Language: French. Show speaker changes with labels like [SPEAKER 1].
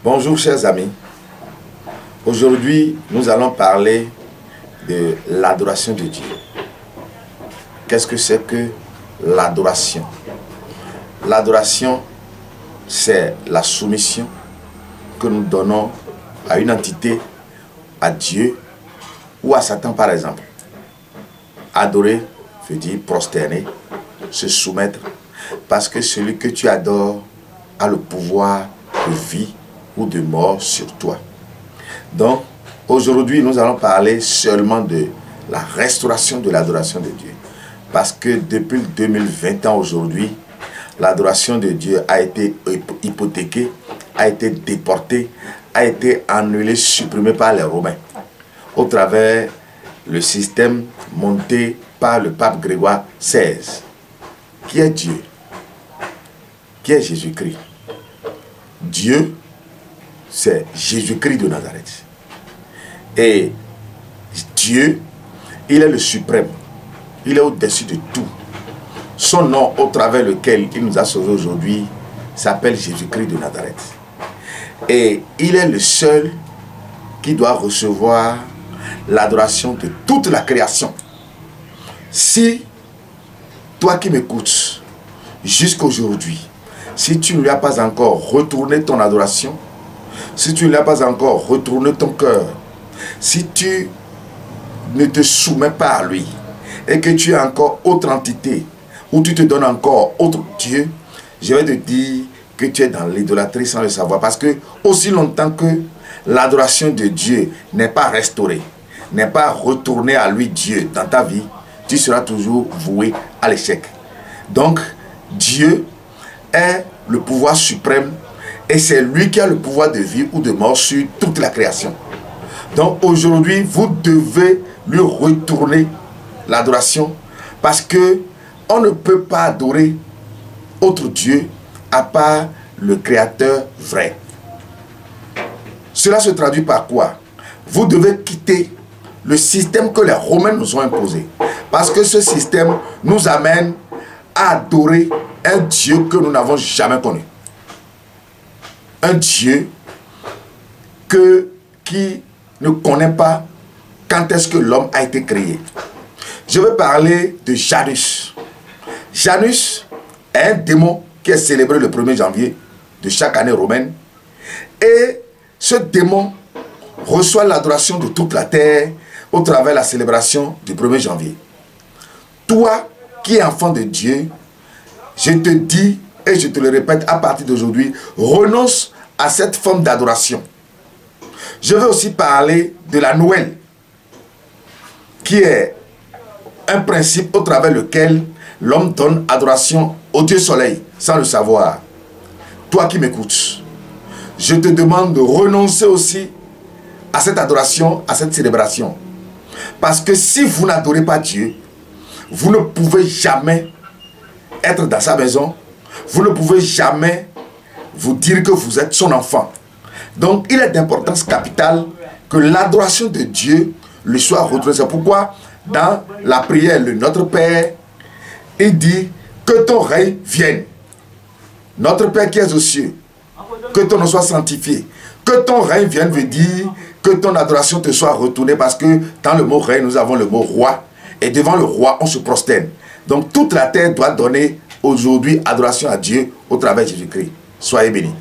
[SPEAKER 1] Bonjour chers amis, aujourd'hui nous allons parler de l'adoration de Dieu. Qu'est-ce que c'est que l'adoration? L'adoration, c'est la soumission que nous donnons à une entité, à Dieu ou à Satan par exemple. Adorer veut dire prosterner, se soumettre, parce que celui que tu adores a le pouvoir de vie ou de mort sur toi. Donc, aujourd'hui, nous allons parler seulement de la restauration de l'adoration de Dieu. Parce que depuis 2020 ans aujourd'hui, l'adoration de Dieu a été hypothéquée, a été déportée, a été annulée, supprimée par les Romains, au travers le système monté par le pape Grégoire XVI. Qui est Dieu? Qui est Jésus-Christ? Dieu, c'est Jésus-Christ de Nazareth. Et Dieu, il est le suprême. Il est au-dessus de tout. Son nom au travers lequel il nous a sauvés aujourd'hui s'appelle Jésus-Christ de Nazareth. Et il est le seul qui doit recevoir l'adoration de toute la création. Si toi qui m'écoutes jusqu'aujourd'hui, si tu ne lui as pas encore retourné ton adoration, si tu ne lui as pas encore retourné ton cœur, si tu ne te soumets pas à lui et que tu es encore autre entité ou tu te donnes encore autre Dieu, je vais te dire que tu es dans l'idolâtrie sans le savoir. Parce que aussi longtemps que l'adoration de Dieu n'est pas restaurée, n'est pas retournée à lui Dieu dans ta vie, tu seras toujours voué à l'échec. Donc Dieu est le pouvoir suprême et c'est lui qui a le pouvoir de vie ou de mort sur toute la création. Donc aujourd'hui, vous devez lui retourner l'adoration parce que on ne peut pas adorer autre Dieu à part le Créateur vrai. Cela se traduit par quoi? Vous devez quitter le système que les Romains nous ont imposé. Parce que ce système nous amène à adorer un Dieu que nous n'avons jamais connu. Un Dieu qui ne connaît pas quand est-ce que l'homme a été créé. Je vais parler de Janus. Janus est un démon qui est célébré le 1er janvier de chaque année romaine. Et ce démon reçoit l'adoration de toute la terre au travers de la célébration du 1er janvier. Toi qui es enfant de Dieu, je te dis et je te le répète à partir d'aujourd'hui, renonce à cette forme d'adoration. Je vais aussi parler de la Noël, qui est un principe au travers lequel l'homme donne adoration au Dieu Soleil, sans le savoir. Toi qui m'écoutes, je te demande de renoncer aussi à cette adoration, à cette célébration. Parce que si vous n'adorez pas Dieu, vous ne pouvez jamais être dans sa maison, vous ne pouvez jamais vous dire que vous êtes son enfant. Donc il est d'importance capitale que l'adoration de Dieu lui soit retrouvée. C'est pourquoi dans la prière de Notre Père, il dit que ton règne vienne. Notre Père qui es aux cieux, que ton nom soit sanctifié. Que ton règne vienne veut dire que ton adoration te soit retournée, parce que dans le mot règne, nous avons le mot roi. Et devant le roi, on se prosterne. Donc toute la terre doit donner aujourd'hui adoration à Dieu au travers de Jésus-Christ. Soyez bénis.